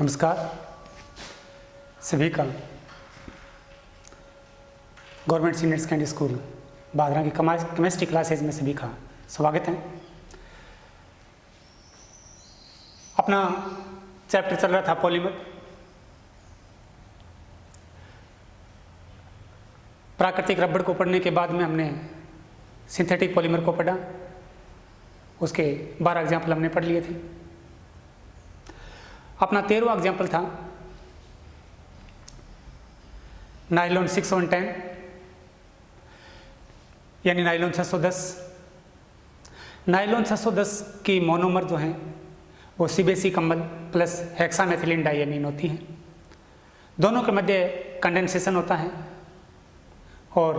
नमस्कार सभी का government senior secondary school Bhadra की केमिस्ट्री क्लासेज में सभी का स्वागत है। अपना चैप्टर चल रहा था पॉलीमर। प्राकृतिक रबड़ को पढ़ने के बाद में हमने सिंथेटिक पॉलीमर को पढ़ा। उसके 12 एग्जाम्पल हमने पढ़ लिए थे। अपना 13वां एग्जाम्पल था नायलॉन 610 यानी नायलॉन 610। नायलॉन 610 की मोनोमर जो हैं वो सीबेसी कंबल प्लस हेक्सामेथिलीन डाइएमीन होती हैं। दोनों के मध्य कंडेंसेशन होता है और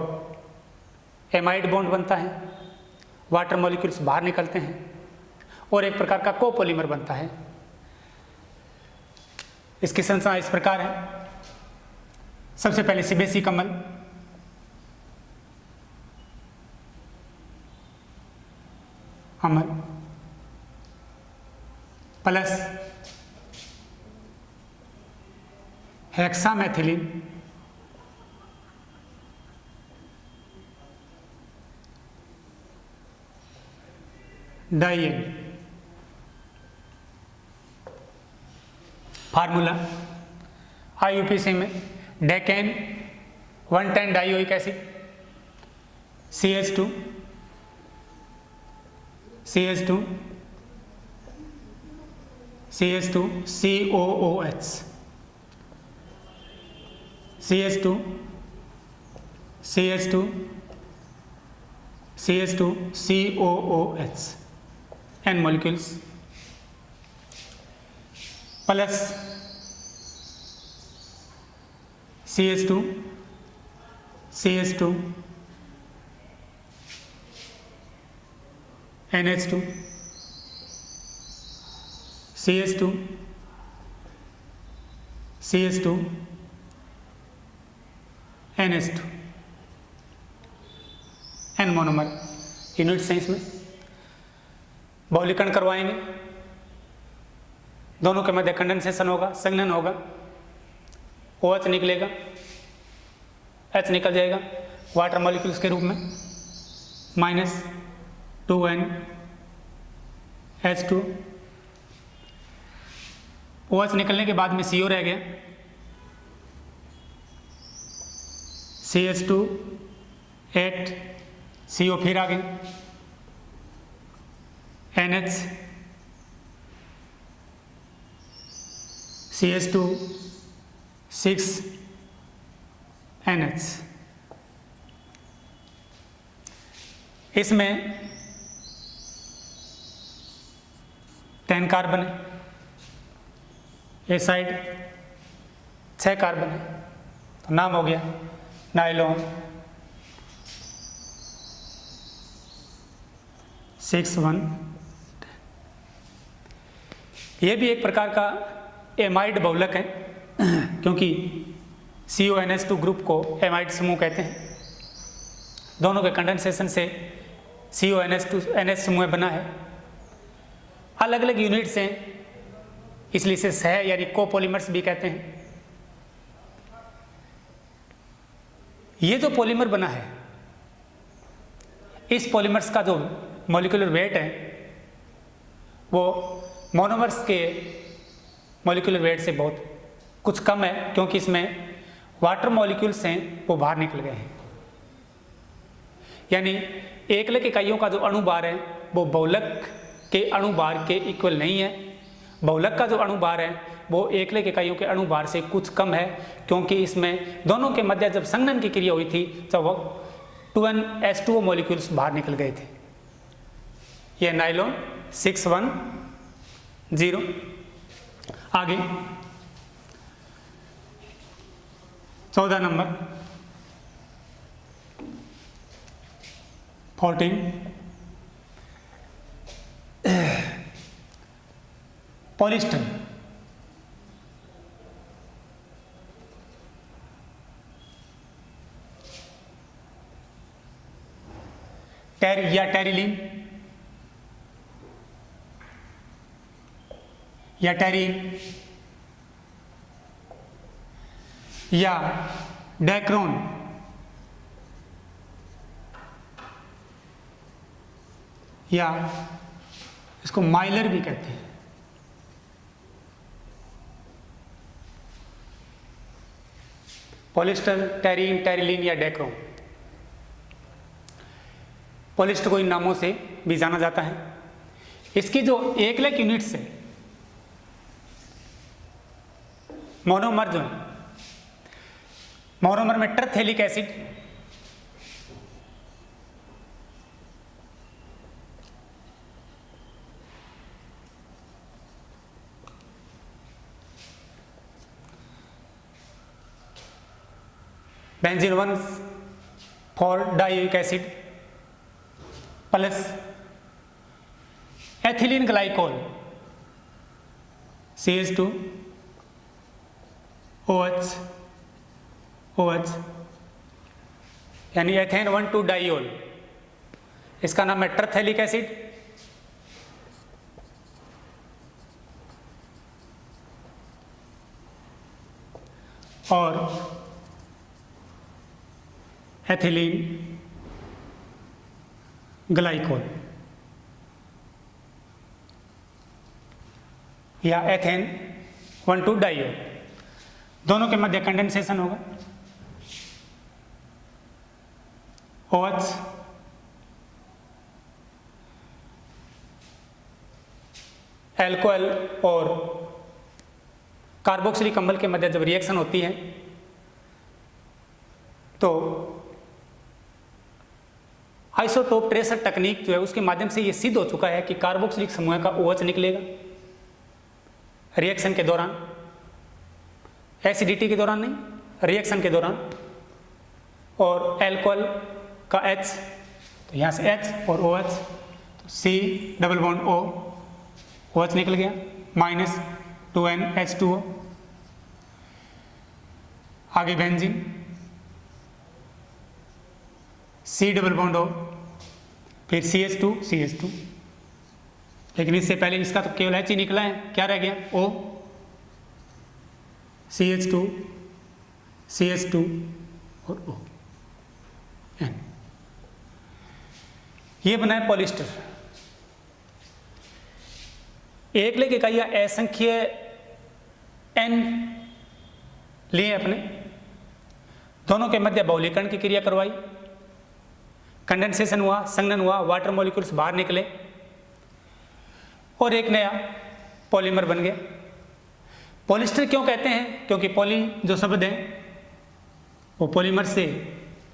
एमाइड बॉन्ड बनता है। वाटर मॉलिक्यूल्स बाहर निकलते हैं और एक प्रकार का कोपॉलीमर बनता है। इसकी संरचना इस प्रकार है। सबसे पहले सीबेसी कंबल, अमल plus hexamethylene diamine. Formula IUPAC में decane 110 dioic acid CH2 CH2 CH2 COOH CH2 CH2 CH2 COOH n molecules plus CH2 CH2 NH2 CH2 CH2 NH2 n monomer. Unit science में बहुलीकरण करवाएंगे। दोनों के मध्य कंडेंसेशन होगा, संघनन होगा। OH निकलेगा, H निकल जाएगा वाटर मॉलिक्यूल्स के रूप में -2NH2। OH निकलने के बाद में CO रह गया, CH2 8 CO फिर आ गया, NH CH2 6 NH। इसमें 10 कार्बन है, ए साइड 6 कार्बन है, तो नाम हो गया नायलॉन 6-1। ये भी एक प्रकार का एमाइड बहुलक है क्योंकि CONH2 ग्रुप को एमाइड समूह कहते हैं। दोनों के कंडेंसेशन से CONH2 NH समूह बना है। अलग अलग यूनिट्स हैं, इसलिए इसे सह यानी कोपॉलीमर्स भी कहते हैं। ये जो पॉलीमर बना है, इस पॉलीमर्स का जो मॉलिक्यूलर वेट है वो मोनोमर्स के मॉलिक्यूलर वेट से बहुत कुछ कम है, क्योंकि इसमें वाटर मॉलिक्यूल्स हैं वो बाहर निकल गए हैं। यानी एकलक इकाइयों का जो अणुभार है वो बहुलक के अणुभार के इक्वल नहीं है। बहुलक का जो अणुभार है वो एकलक इकाइयों के अणुभार से कुछ कम है, क्योंकि इसमें दोनों के मध्य जब संघनन की क्रिया हुई थी तब वो 2NH2O मॉलिक्यूल्स बाहर निकल गए थे। यह नायलॉन 610। आगे 14 नंबर 14 पॉलिस्टर। टेरिलीन या टेरीन या डेक्रोन, या इसको माइलर भी कहते हैं। पॉलिस्टर, टेरीन, टेरिलीन या डेक्रोन, पॉलिस्टर को इन नामों से भी जाना जाता है। इसकी जो 1 लाख यूनिट्स है, मोनोमर जो है, मोनोमर में terephthalic acid, benzene 1,4 dioic acid plus ethylene glycol CH2 OH OH यानी एथेन 1,2 डाइयोल, इसका नाम है टरथेलिक एसिड। और एथिलीन ग्लाइकोल या एथेन 1,2 डाइयोल, दोनों के मध्य कंडेंसेशन होगा। OH एल्कोहल और कार्बोक्सिलिक अम्ल के मध्य जब रिएक्शन होती है तो आइसोटोप ट्रेसर तकनीक जो है उसके माध्यम से ये सिद्ध हो चुका है कि कार्बोक्सिलिक समूह का OH निकलेगा रिएक्शन के दौरान, एसिडिटी के दौरान नहीं, रिएक्शन के दौरान। और एल्कोहल का H, तो यहाँ से H और OH, तो C double bond O, OH निकल गया, माइनस 2NH2O। आगे benzene, C double bond O, फिर CH2, लेकिन इससे पहले इसका तो केवल H ही निकला है, क्या रह गया? O, CH2 और O, N। ये बना है पॉलिस्टर। 1 लाख इकाइयाँ असंख्य N लिए अपने, दोनों के मध्य बहुलीकरण की क्रिया करवाई, कंडेंसेशन हुआ, संघनन हुआ, वाटर मॉलिक्यूल्स बाहर निकले और एक नया पॉलीमर बन गया। पॉलिस्टर क्यों कहते हैं? क्योंकि पॉली जो शब्द है वो पॉलीमर से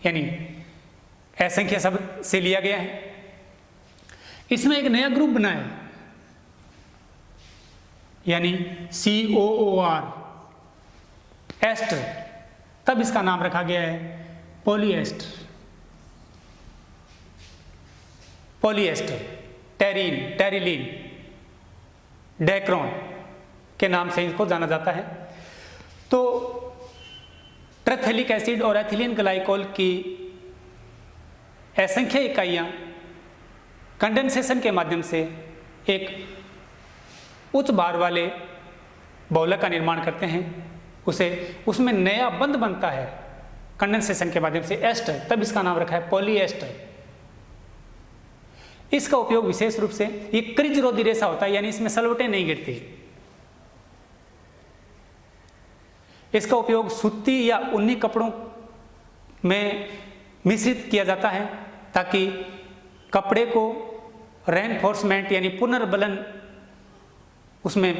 यानी असंख्य शब्द से लिया गया है। इसमें एक नया ग्रुप बना है यानी COOR, एस्टर, तब इसका नाम रखा गया है polyester. Polyester, terrain, terylene, Dacron के नाम से इसको जाना जाता है। तो टरथेलिक एसिड और एथिलीन ग्लाइकोल की असंख्य इकाइयाँ कंडेंसेशन के माध्यम से एक उच्च भार वाले बहुलक का निर्माण करते हैं, उसमें नया बंध बनता है कंडेंसेशन के माध्यम से, एस्टर, तब इसका नाम रखा है पॉलीएस्टर। इसका उपयोग विशेष रूप से, ये क्रिज रोधी रेशा होता है यानी इसमें सलवटें नहीं गिरती। इसका उपयोग सूती या ऊनी कपड़ों में मिश्रित किया जाता है ताकि कपड़े को रेनफोर्समेंट यानी पुनर्बलन उसमें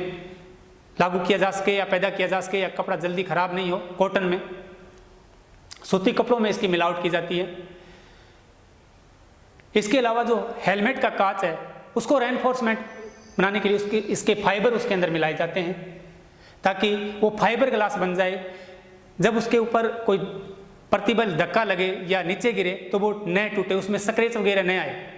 लागू किया जा सके या पैदा किया जा सके, या कपड़ा जल्दी खराब नहीं हो। कॉटन में, सूती कपड़ों में इसकी मिलावट की जाती है। इसके अलावा जो हेलमेट का कांच है उसको रेनफोर्समेंट बनाने के लिए इसके फाइबर उसके अंदर मिलाए जाते हैं ताकि वो फाइबर ग्लास बन जाए। जब उसके ऊपर कोई प्रतिबल धक्का लगे या नीचे गिरे तो वो न टूटे, उसमें स्क्रैच वगैरह न आए।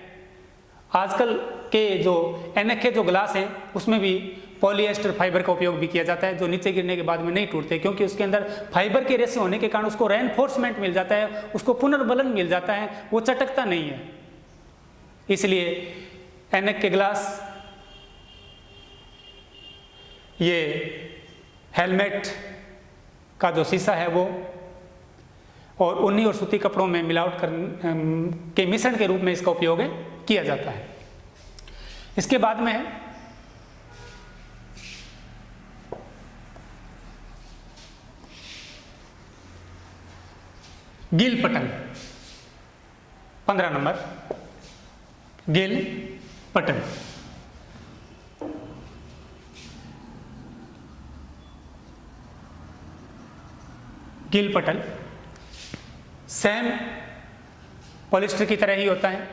आजकल के जो एनएके जो ग्लास हैं उसमें भी पॉलीएस्टर फाइबर का उपयोग भी किया जाता है जो नीचे गिरने के बाद में नहीं टूटते, क्योंकि उसके अंदर फाइबर के रेशे होने के कारण उसको रेनफोर्समेंट मिल जाता है, उसको पुनर्बलन मिल जाता है, वो चटकता नहीं है। इसलिए एनएक के ग्लास, ये हेलमेट का जो शीशा है वो और ऊनी और सूती कपड़ों में मिलावट के मिश्रण के रूप में इसका उपयोग किया जाता है। इसके बाद में गिल पटल, 15 नंबर गिल पटल। गिल पटल सेम पॉलिस्टर की तरह ही होता है,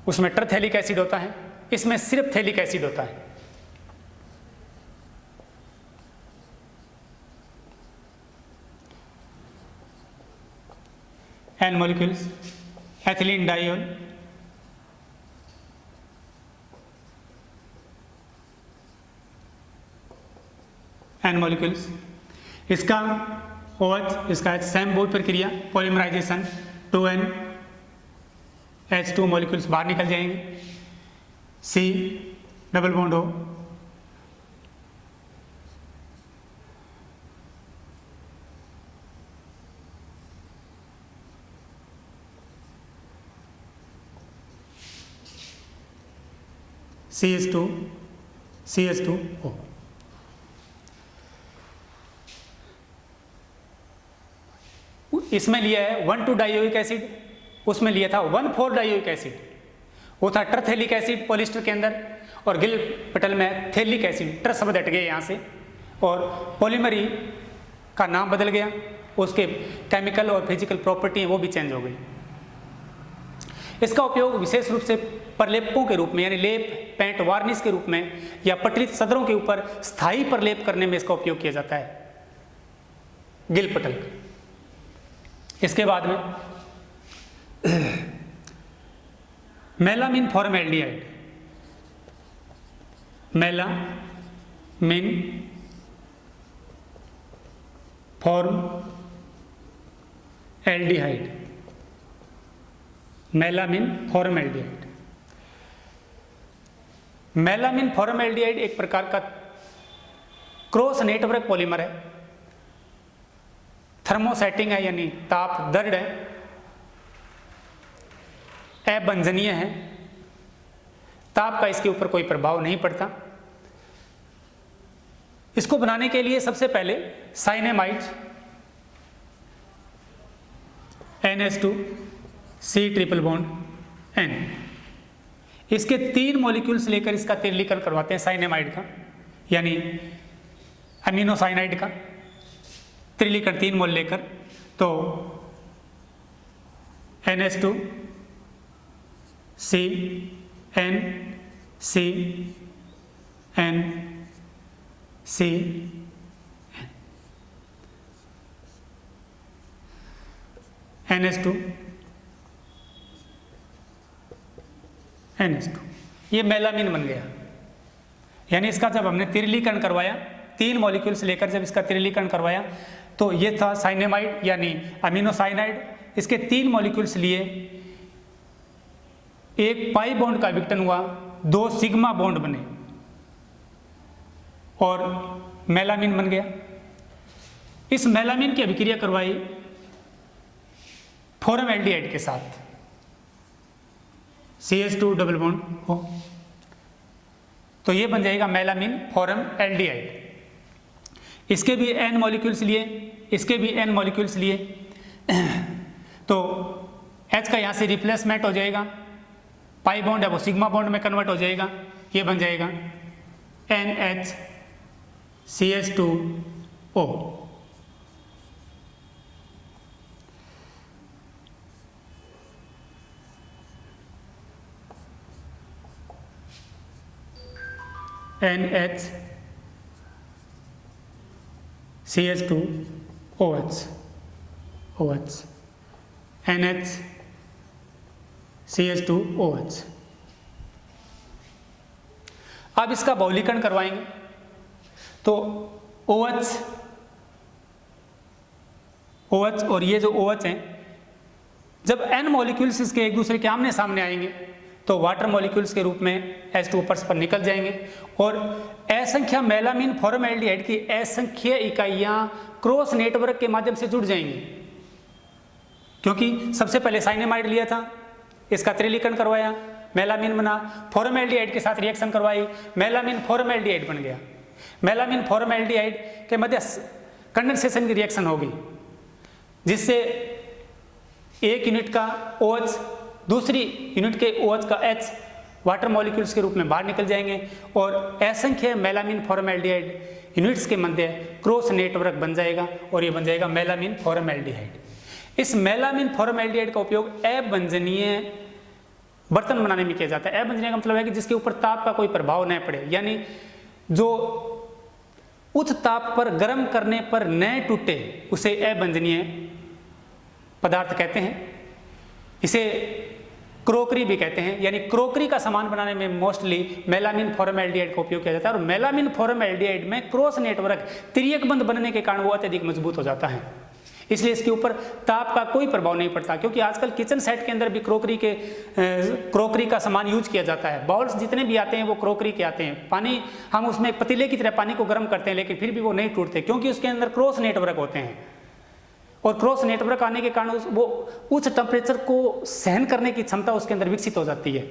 उसमें टरथैलिक एसिड होता है, इसमें सिर्फ थैलिक एसिड होता है। N molecules ethylene diol, n molecules, इसका OH, इसका सेम बोर्ड प्रक्रिया पॉलीमराइजेशन, 2NH2 मॉलिक्यूल्स बाहर निकल जाएंगे, C double bond O, CH2 CH2O। इसमें लिया है 1,2 डाइओइक एसिड, उसमें लिया था 1,4 डाइओइक एसिड, वो था टरथैलिक एसिड पॉलिस्टर के अंदर, और गिल पटल में थैलिक एसिड। टर शब्द हट गए यहाँ से और पॉलीमरी का नाम बदल गया, उसके केमिकल और फिजिकल प्रॉपर्टी हैं वो भी चेंज हो गई। इसका उपयोग विशेष रूप से प्रलेपों के रूप में, यानी लेप, पेंट, वार्निश के रूप में या पटलित सदरों के ऊपर स्थायी प्रलेप करने में इसका उपयोग किया जाता है, गिल पटल। इसके बाद में मेलामिन फॉर्मएल्डिहाइड, मेलामिन फॉर्मएल्डिहाइड, मेलामिन फॉर्मएल्डिहाइड। मेलामिन फॉर्मएल्डिहाइड एक प्रकार का क्रॉस नेटवर्क पॉलीमर है, थर्मोसेटिंग है यानी ताप दर्द है, अबंधनीय है, ताप का इसके ऊपर कोई प्रभाव नहीं पड़ता। इसको बनाने के लिए सबसे पहले cyanamide NH2 C triple bond N, इसके 3 मॉलिक्यूल्स लेकर इसका तिरलीकरण करवाते हैं साइनेमाइड का, यानी अमीनोसाइनाइड का त्रिलीकरण 3 मोल लेकर, तो NH2 C N C N C NH2 NH2, ये मेलामिन बन गया। यानी इसका जब हमने तिरलीकरण करवाया, 3 मॉलिक्यूल्स लेकर जब इसका तिरलीकरण करवाया, तो ये था साइनेमाइड यानी अमीनोसाइनाइड। इसके 3 मॉलिक्यूल्स लिए, एक पाई बॉन्ड का विघटन हुआ, 2 सिग्मा बॉन्ड बने और मेलामिन बन गया। इस मेलामिन की अभिक्रिया करवाई फॉर्मएल्डिहाइड के साथ, CH2 डबल बॉन्ड हो, तो ये बन जाएगा मेलामिन फॉर्मएल्डिहाइड। इसके भी N मॉलिक्यूल्स लिए, इसके भी N मॉलिक्यूल्स लिए, तो H का यहाँ से रिप्लेसमेंट हो जाएगा, पाई बॉन्ड है वो सिग्मा बॉन्ड में कन्वर्ट हो जाएगा, ये बन जाएगा NHCH2O। NHCH2OH, OH, NHCH2OH। अब इसका बहुलीकरण करवाएंगे, तो OH और ये जो OH हैं, जब N मॉलिक्यूल्स इसके एक दूसरे के आमने सामने आएंगे तो वाटर मॉलिक्यूल्स के रूप में H2 ऊपर पर निकल जाएंगे और असंख्य मेलामीन फॉर्मल्डिहाइड की असंख्य इकाइयां क्रॉस नेटवर्क के माध्यम से जुड़ जाएंगी, क्योंकि सबसे पहले साइनेमाइड लिया था, इसका त्रिलीकरण करवाया, मेलामीन बना, फॉर्मल्डिहाइड के साथ रिएक्शन करवाई, मेलामीन फॉर्मल्डिहाइड बन गया। मेलामीन फॉर्मल्डिहाइड के मध्य कंडेंसेशन की रिएक्शन होगी, जिससे एक यूनिट का OH दूसरी यूनिट के OH का H वाटर मॉलिक्यूल्स के रूप में बाहर निकल जाएंगे और असंख्य मेलामीन फॉर्मल्डिहाइड यूनिट्स के मध्य क्रॉस नेटवर्क बन जाएगा और ये बन जाएगा मेलामीन फॉर्मल्डिहाइड। इस मेलामीन फॉर्मल्डिहाइड का उपयोग अबंजनीय बर्तन बनाने में किया जाता है। अबंजनीय का मतलब है कि जिसके ऊपर ताप का कोई प्रभाव न पड़े, यानी जो उच्च ताप पर गर्म करने पर न टूटे, उसे अबंजनीय पदार्थ कहते हैं। इसे क्रोकरी भी कहते हैं, यानी क्रोकरी का सामान बनाने में मोस्टली मेलामीन फॉर्मल्डिहाइड का उपयोग किया जाता है। और मेलामीन फॉर्मल्डिहाइड में क्रॉस नेटवर्क तिर्यक बंध बनने के कारण वो अत्यधिक मजबूत हो जाता है, इसलिए इसके ऊपर ताप का कोई प्रभाव नहीं पड़ता। क्योंकि आजकल किचन सेट के अंदर भी क्रोकरी का सामान यूज किया जाता है। बाउल्स जितने भी आते हैं वो क्रोकरी के आते हैं। पानी हम उसमें पतीले की तरह पानी को गर्म करते हैं, लेकिन फिर भी वो नहीं टूटते, क्योंकि उसके अंदर क्रॉस नेटवर्क होते हैं और क्रॉस नेटवर्क आने के कारण वो उच्च टेम्परेचर को सहन करने की क्षमता उसके अंदर विकसित हो जाती है,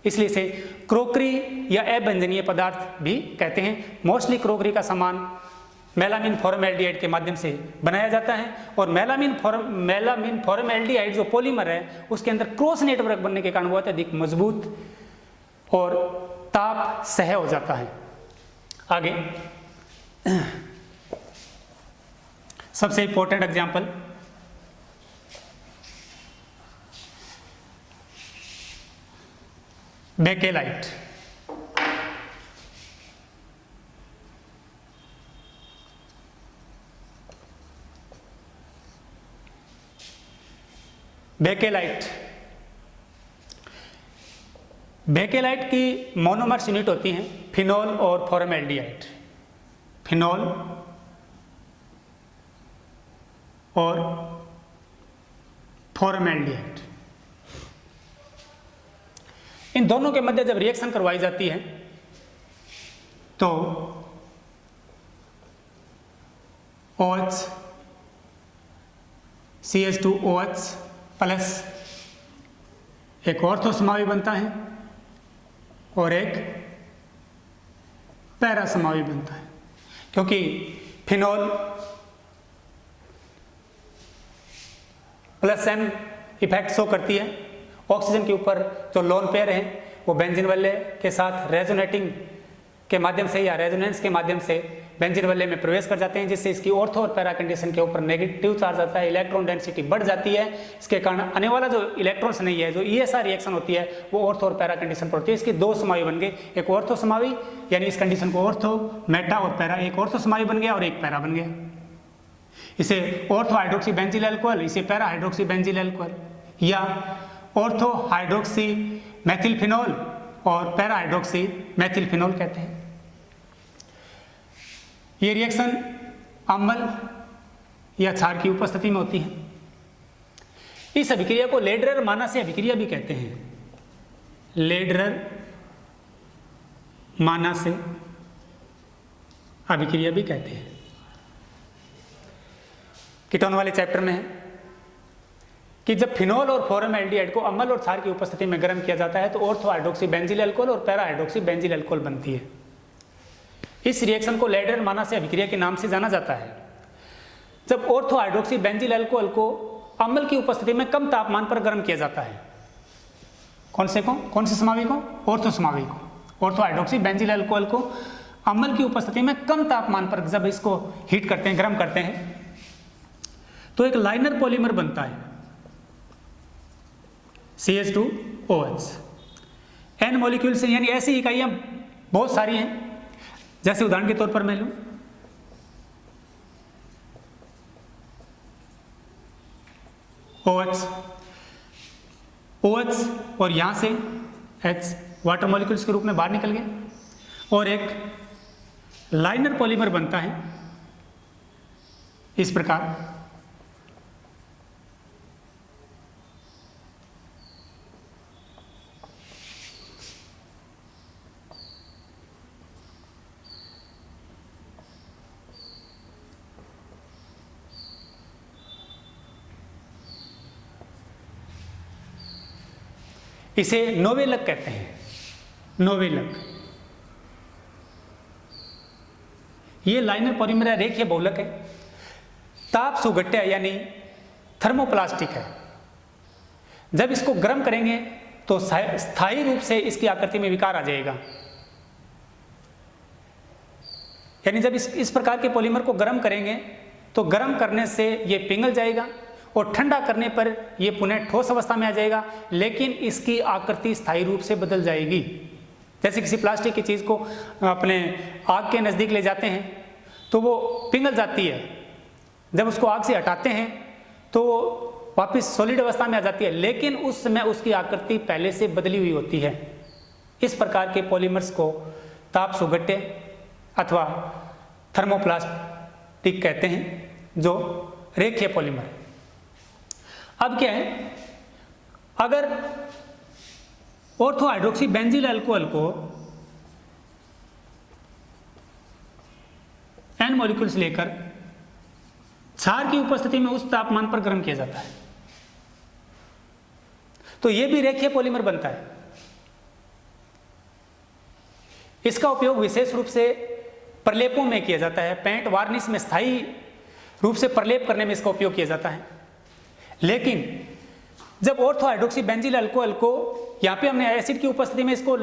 इसलिए इसे क्रोकरी या अबंजनीय पदार्थ भी कहते हैं। मोस्टली क्रोकरी का सामान मेलामीन फॉर्मल्डिहाइड के माध्यम से बनाया जाता है और मेलामीन फॉर्मल्डिहाइड जो पॉलीमर है उसके अंदर क्रॉस नेटवर्क बनने के कारण वो अत्यधिक मजबूत और ताप सह हो जाता है। आगे सबसे इंपॉर्टेंट एग्जाम्पल बेकेलाइट। बेकेलाइट की मोनोमर्स यूनिट होती हैं फिनोल और फॉर्मल्डिहाइड। फिनोल और फॉर्मल्डिहाइड, इन दोनों के मध्य जब रिएक्शन करवाई जाती है तो OH CH2OH प्लस एक ऑर्थो समावी बनता है और एक पैरा समावी बनता है, क्योंकि phenol plus an effect show करती है। ऑक्सीजन के ऊपर जो लोन पेयर है वो बेंजीन वल्ले के साथ रेजोनेटिंग के माध्यम से या रेजोनेंस के माध्यम से बेंजीन वल्ले में प्रवेश कर जाते हैं, जिससे इसकी ऑर्थो और पैरा कंडीशन के ऊपर नेगेटिव चार्ज आता है, इलेक्ट्रॉन डेंसिटी बढ़ जाती है। इसके कारण आने वाला जो इलेक्ट्रॉन्स नहीं है, जो ESR रिएक्शन होती है वो ऑर्थो और पैरा कंडीशन पर होती है। इसके दो समावी बन गए, एक ऑर्थो समावी यानी इस कंडीशन को ऑर्थो मेटा और पैरा, एक ऑर्थो समावी बन गया और एक पैरा बन गया। इसे ऑर्थो हाइड्रोक्सी बेंजील अल्कोहल, इसे पैरा हाइड्रोक्सी बेंजील अल्कोहल या ऑर्थो हाइड्रोक्सी मैथिल फिनोल और पैरा हाइड्रोक्सी मैथिल फिनोल कहते हैं। ये रिएक्शन अम्ल या क्षार की उपस्थिति में होती है। इस अभिक्रिया को लेडरर मानासे अभिक्रिया भी कहते हैं। लेडरर मानासे अभिक्रिया भी कहते हैं। कीटोन वाले चैप्टर में है कि जब फिनोल और फॉर्मल्डिहाइड को अम्ल और क्षार की उपस्थिति में गर्म किया जाता है तो ऑर्थो हाइड्रोक्सी बेंजील अल्कोहल और पैरा हाइड्रोक्सी बेंजील अल्कोहल बनती है। इस रिएक्शन को लेडरर मानासे अभिक्रिया के नाम से जाना जाता है। जब ऑर्थो हाइड्रोक्सी बेंजील अल्कोहल को अम्ल की उपस्थिति में कम तापमान पर गर्म किया जाता है, कौन से समावी को? ऑर्थो समावी को। ऑर्थो हाइड्रोक्सी बेंजील अल्कोहल को अम्ल की उपस्थिति में कम तापमान पर जब इसको हीट करते हैं, गर्म करते हैं, तो एक लाइनर पॉलीमर बनता है CH2OH। N मॉलिक्यूल से, यानी ऐसी इकाइयां बहुत सारी हैं। जैसे उदाहरण के तौर पर मैं लूं OH और यहां से H वाटर मॉलिक्यूल्स के रूप में बाहर निकल गए और एक लाइनर पॉलीमर बनता है इस प्रकार। इसे नोवेलक कहते हैं, नोवेलक। ये लाइनर पॉलीमर है, रेखीय बहुलक है, ताप सुघट्य यानी थर्मोप्लास्टिक है। जब इसको गर्म करेंगे तो स्थायी रूप से इसकी आकृति में विकार आ जाएगा। यानी जब इस प्रकार के पॉलीमर को गर्म करेंगे तो गर्म करने से ये पिघल जाएगा और ठंडा करने पर ये पुनः ठोस अवस्था में आ जाएगा, लेकिन इसकी आकृति स्थायी रूप से बदल जाएगी। जैसे किसी प्लास्टिक की चीज़ को अपने आग के नज़दीक ले जाते हैं तो वो पिघल जाती है, जब उसको आग से हटाते हैं तो वापस सॉलिड अवस्था में आ जाती है, लेकिन उस समय उसकी आकृति पहले से बदली हुई होती है। इस प्रकार के पॉलीमर्स को ताप सुघट्य अथवा थर्मोप्लास्टिक कहते हैं, जो रेखीय पॉलीमर है। अब क्या है, अगर ऑर्थो हाइड्रोक्सी बेंजील अल्कोहल को N मॉलिक्यूल्स लेकर क्षार की उपस्थिति में उस तापमान पर गर्म किया जाता है तो यह भी रेखीय पॉलीमर बनता है। इसका उपयोग विशेष रूप से प्रलेपों में किया जाता है, पेंट वार्निश में स्थायी रूप से प्रलेप करने में इसका उपयोग किया जाता है। लेकिन जब ऑर्थो हाइड्रोक्सी बेंजील अल्कोहल को यहाँ पे हमने एसिड की उपस्थिति में इसको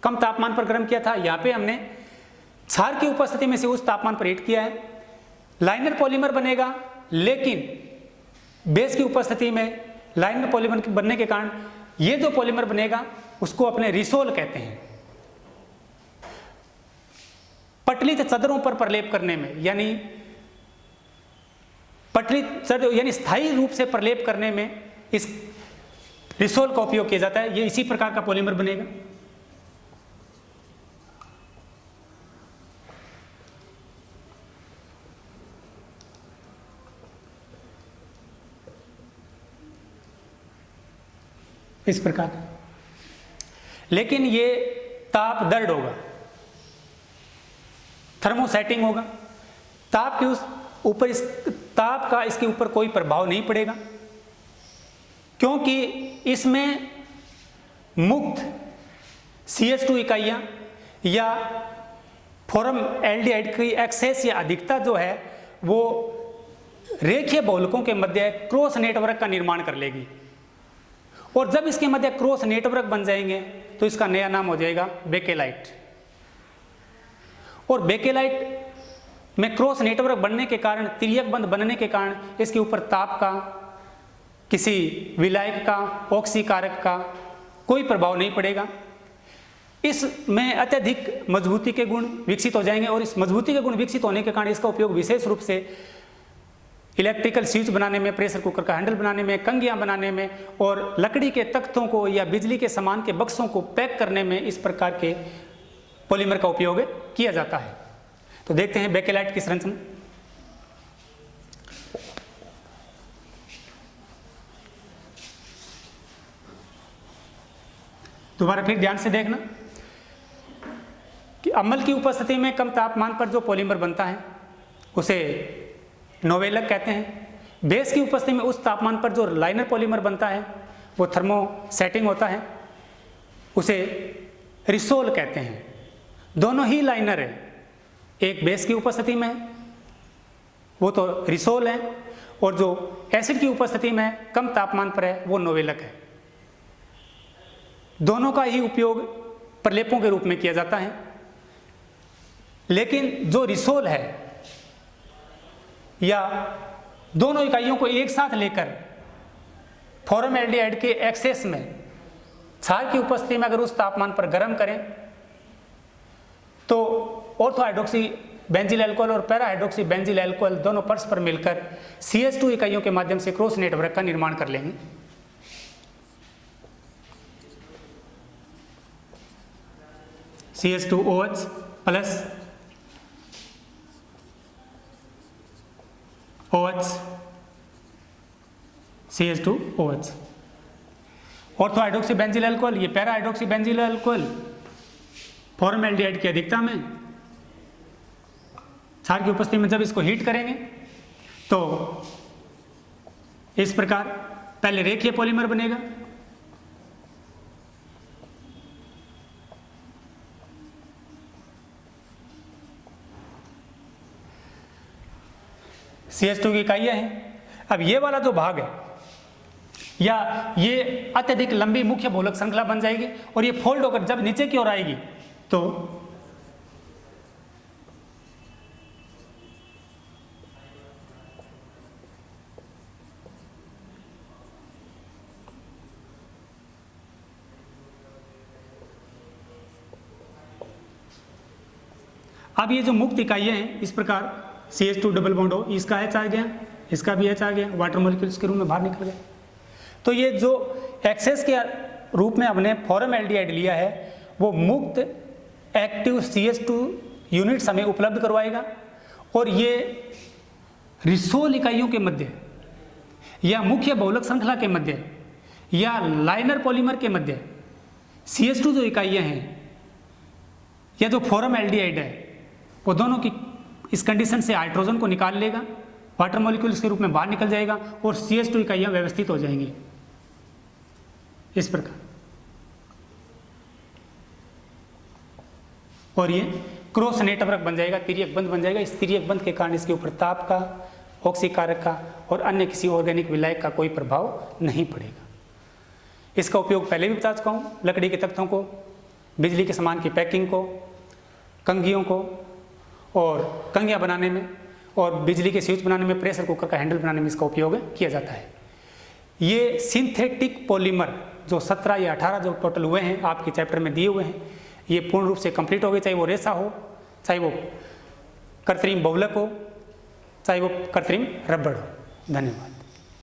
कम तापमान पर गर्म किया था, यहाँ पे हमने क्षार की उपस्थिति में से उस तापमान पर हीट किया है, लाइनर पॉलीमर बनेगा। लेकिन बेस की उपस्थिति में लाइनर पॉलीमर बनने के कारण ये जो पॉलीमर बनेगा उसको अपने रिसोल कहते हैं। पटलित चदरों पर प्रलेप करने में, यानी पटलित चदर यानी स्थायी रूप से प्रलेप करने में इस रिसोल का उपयोग किया जाता है। ये इसी प्रकार का पॉलीमर बनेगा। इस प्रकार, लेकिन ये ताप दर्द होगा, थर्मोसेटिंग होगा। ताप के ऊपर इस ताप का इसके ऊपर कोई प्रभाव नहीं पड़ेगा, क्योंकि इसमें मुक्त CH2 इकाइयाँ या फॉर्मल्डिहाइड की एक्सेस या अधिकता जो है वो रेखीय बहुलकों के मध्य क्रॉस नेटवर्क का निर्माण कर लेगी। और जब इसके मध्य क्रॉस नेटवर्क बन जाएंगे तो इसका नया नाम हो जाएगा बेकेलाइट। और बेकेलाइट में क्रॉस नेटवर्क बनने के कारण, तिर्यक बंध बनने के कारण इसके ऊपर ताप का, किसी विलायक का, ऑक्सीकारक का कोई प्रभाव नहीं पड़ेगा। इसमें अत्यधिक मजबूती के गुण विकसित हो जाएंगे और इस मजबूती के गुण विकसित होने के कारण इसका उपयोग विशेष रूप से इलेक्ट्रिकल स्विच बनाने में, प्रेशर कुकर का हैंडल बनाने में, कंघियां बनाने में और लकड़ी के तख्तों को या बिजली के सामान के बक्सों को पैक करने में इस प्रकार के पॉलीमर का उपयोग किया जाता है। तो देखते हैं बेकेलाइट की संरचना। दोबारा फिर ध्यान से देखना कि अम्ल की उपस्थिति में कम तापमान पर जो पॉलीमर बनता है उसे नोवेलक कहते हैं। बेस की उपस्थिति में उस तापमान पर जो लाइनर पॉलीमर बनता है वो थर्मोसेटिंग होता है, उसे रिसोल कहते हैं। दोनों ही लाइनर है, एक बेस की उपस्थिति में है वो तो रिसोल है, और जो एसिड की उपस्थिति में कम तापमान पर है वो नोवेलक है। दोनों का ही उपयोग प्रलेपों के रूप में किया जाता है। लेकिन जो रिसोल है या दोनों इकाइयों को एक साथ लेकर फॉर्मल्डिहाइड के एक्सेस में क्षार की उपस्थिति में अगर उस तापमान पर गर्म करें तो ऑर्थो हाइड्रोक्सी बेंजील अल्कोहल और पैरा हाइड्रोक्सी बेंजील अल्कोहल दोनों परस्पर मिलकर CH2 इकाइयों के माध्यम से क्रॉस नेटवर्क का निर्माण कर लेंगे। CH2OH plus OH CH2OH। Ortho hydroxy benzyl alcohol, ये para hydroxy benzyl alcohol formaldehyde की अधिकता में क्षार की उपस्थिति में जब इसको हीट करेंगे तो इस प्रकार पहले रेखीय पॉलीमर बनेगा, CH2 की इकाइयाँ हैं। अब ये वाला जो भाग है या ये अत्यधिक लंबी मुख्य बहुलक श्रृंखला बन जाएगी और ये फोल्ड होकर जब नीचे की ओर आएगी तो अब ये जो मुक्त इकाइयाँ हैं इस प्रकार CH2 डबल बॉन्ड हो, इसका H आ गया, इसका भी H आ गया, वाटर मॉलिक्यूल्स के रूप में बाहर निकल गए। तो ये जो एक्सेस के रूप में हमने फॉरम एल्डिहाइड लिया है वो मुक्त एक्टिव CH2 यूनिट्स हमें उपलब्ध करवाएगा और ये रिसोल इकाइयों के मध्य या मुख्य बहुलक श्रृंखला के मध्य या लाइनर पॉलीमर के मध्य CH2 जो इकाइयाँ हैं या जो फॉरम एल्डिहाइड है वो दोनों की इस कंडीशन से हाइड्रोजन को निकाल लेगा, वाटर मॉलिक्यूल्स के रूप में बाहर निकल जाएगा और CH2 इकाइयाँ व्यवस्थित हो जाएंगी इस प्रकार। और ये क्रॉस नेटवर्क बन जाएगा, तिर्यक बंध बन जाएगा। इस तिर्यक बंध के कारण इसके ऊपर ताप का, ऑक्सीकारक का और अन्य किसी ऑर्गेनिक विलायक का कोई प्रभाव नहीं पड़ेगा। इसका उपयोग पहले भी बता चुका हूँ, लकड़ी के तख्तों को, बिजली के सामान की पैकिंग को, कंघियों को और कंघियाँ बनाने में और बिजली के स्विच बनाने में, प्रेशर कुकर का हैंडल बनाने में इसका उपयोग किया जाता है। ये सिंथेटिक पॉलीमर जो 17 या 18 जो टोटल हुए हैं आपके चैप्टर में दिए हुए हैं, ये पूर्ण रूप से कंप्लीट हो गए, चाहे वो रेसा हो, चाहे वो कृत्रिम बहुलक हो, चाहे वो कृत्रिम रबड़ हो। धन्यवाद।